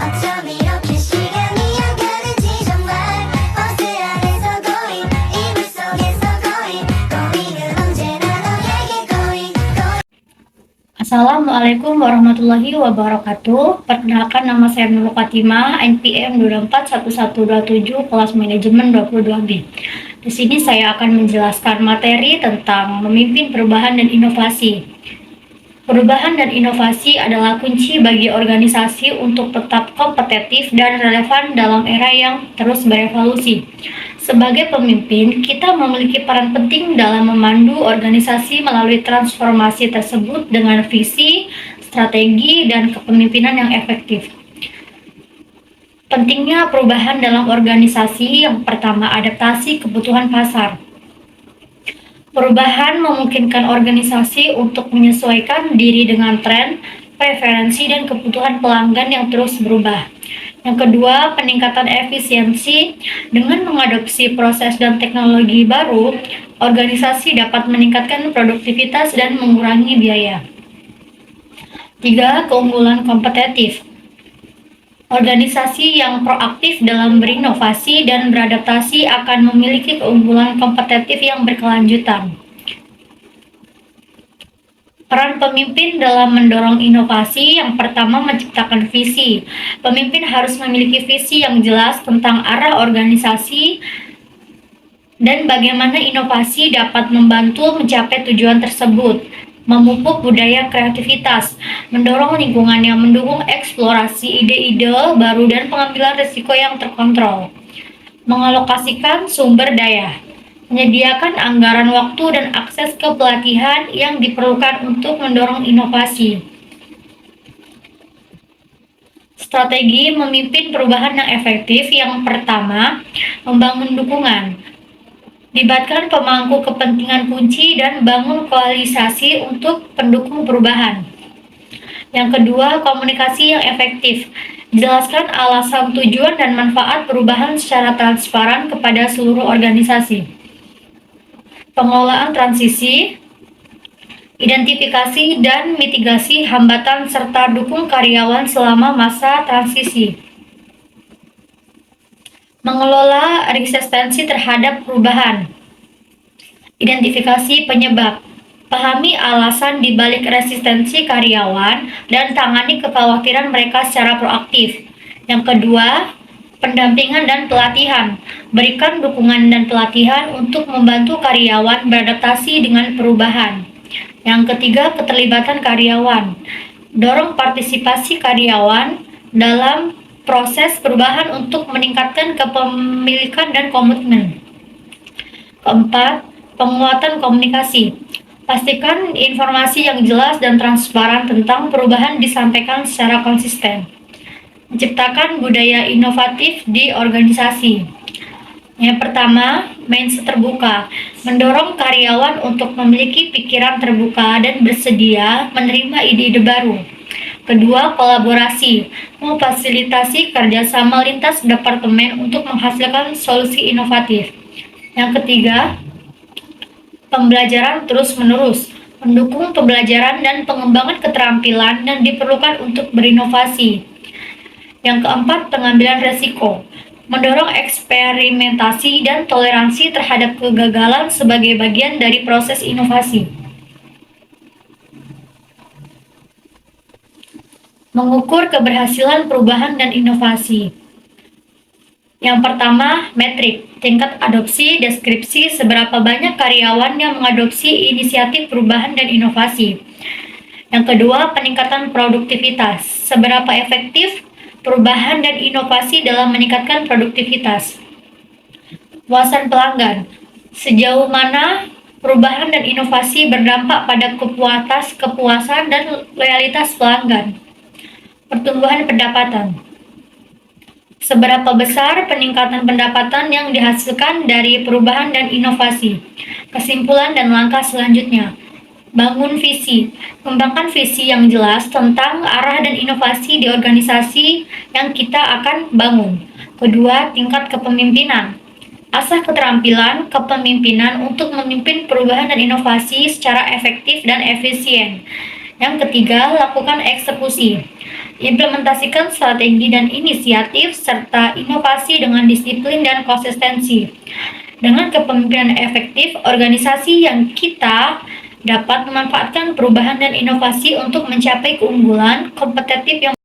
어쩜 이렇게 시간이 안 가는지 정말 버스 안에서 고인 이불 속에서 고인은 언제나 너에게 고인. Assalamualaikum warahmatullahi wabarakatuh. Perkenalkan, nama saya Nurul Fatimah, NPM 241127, kelas manajemen 22B. Di sini saya akan menjelaskan materi tentang memimpin perubahan dan inovasi. Perubahan dan inovasi adalah kunci bagi organisasi untuk tetap kompetitif dan relevan dalam era yang terus berevolusi. Sebagai pemimpin, kita memiliki peran penting dalam memandu organisasi melalui transformasi tersebut dengan visi, strategi, dan kepemimpinan yang efektif. Pentingnya perubahan dalam organisasi: yang pertama, adaptasi kebutuhan pasar. Perubahan memungkinkan organisasi untuk menyesuaikan diri dengan tren, preferensi, dan kebutuhan pelanggan yang terus berubah. Yang kedua, peningkatan efisiensi. Dengan mengadopsi proses dan teknologi baru, organisasi dapat meningkatkan produktivitas dan mengurangi biaya. Tiga, keunggulan kompetitif. Organisasi yang proaktif dalam berinovasi dan beradaptasi akan memiliki keunggulan kompetitif yang berkelanjutan. Peran pemimpin dalam mendorong inovasi: yang pertama, menciptakan visi. Pemimpin harus memiliki visi yang jelas tentang arah organisasi dan bagaimana inovasi dapat membantu mencapai tujuan tersebut. Memupuk budaya kreativitas, mendorong lingkungan yang mendukung eksplorasi ide-ide baru dan pengambilan risiko yang terkontrol. Mengalokasikan sumber daya, menyediakan anggaran waktu dan akses ke pelatihan yang diperlukan untuk mendorong inovasi. Strategi memimpin perubahan yang efektif: yang pertama, membangun dukungan. Libatkan pemangku kepentingan kunci dan bangun koalisasi untuk pendukung perubahan. Yang kedua, komunikasi yang efektif. Jelaskan alasan, tujuan, dan manfaat perubahan secara transparan kepada seluruh organisasi. Pengelolaan transisi, identifikasi dan mitigasi hambatan serta dukung karyawan selama masa transisi. Mengelola resistensi terhadap perubahan. Identifikasi penyebab. Pahami alasan di balik resistensi karyawan dan tangani kekhawatiran mereka secara proaktif. Yang kedua, pendampingan dan pelatihan. Berikan dukungan dan pelatihan untuk membantu karyawan beradaptasi dengan perubahan. Yang ketiga, keterlibatan karyawan. Dorong partisipasi karyawan dalam proses perubahan untuk meningkatkan kepemilikan dan komitmen. Keempat, penguatan komunikasi. Pastikan informasi yang jelas dan transparan tentang perubahan disampaikan secara konsisten. Menciptakan budaya inovatif di organisasi. Yang pertama, mindset terbuka. Mendorong karyawan untuk memiliki pikiran terbuka dan bersedia menerima ide-ide baru. Kedua, kolaborasi. Memfasilitasi kerjasama lintas departemen untuk menghasilkan solusi inovatif. Yang ketiga, pembelajaran terus-menerus. Mendukung pembelajaran dan pengembangan keterampilan yang diperlukan untuk berinovasi. Yang keempat, pengambilan resiko. Mendorong eksperimentasi dan toleransi terhadap kegagalan sebagai bagian dari proses inovasi. Mengukur keberhasilan perubahan dan inovasi. Yang pertama, metrik. Tingkat adopsi, deskripsi seberapa banyak karyawan yang mengadopsi inisiatif perubahan dan inovasi. Yang kedua, peningkatan produktivitas. Seberapa efektif perubahan dan inovasi dalam meningkatkan produktivitas. Puasan pelanggan. Sejauh mana perubahan dan inovasi berdampak pada kepuasan dan loyalitas pelanggan. Pertumbuhan pendapatan. Seberapa besar peningkatan pendapatan yang dihasilkan dari perubahan dan inovasi. Kesimpulan dan langkah selanjutnya. Bangun visi. Kembangkan visi yang jelas tentang arah dan inovasi di organisasi yang kita akan bangun. Kedua, tingkat kepemimpinan. Asah keterampilan kepemimpinan untuk memimpin perubahan dan inovasi secara efektif dan efisien. Yang ketiga, lakukan eksekusi. Implementasikan strategi dan inisiatif serta inovasi dengan disiplin dan konsistensi. Dengan kepemimpinan efektif, organisasi yang kita dapat memanfaatkan perubahan dan inovasi untuk mencapai keunggulan kompetitif yang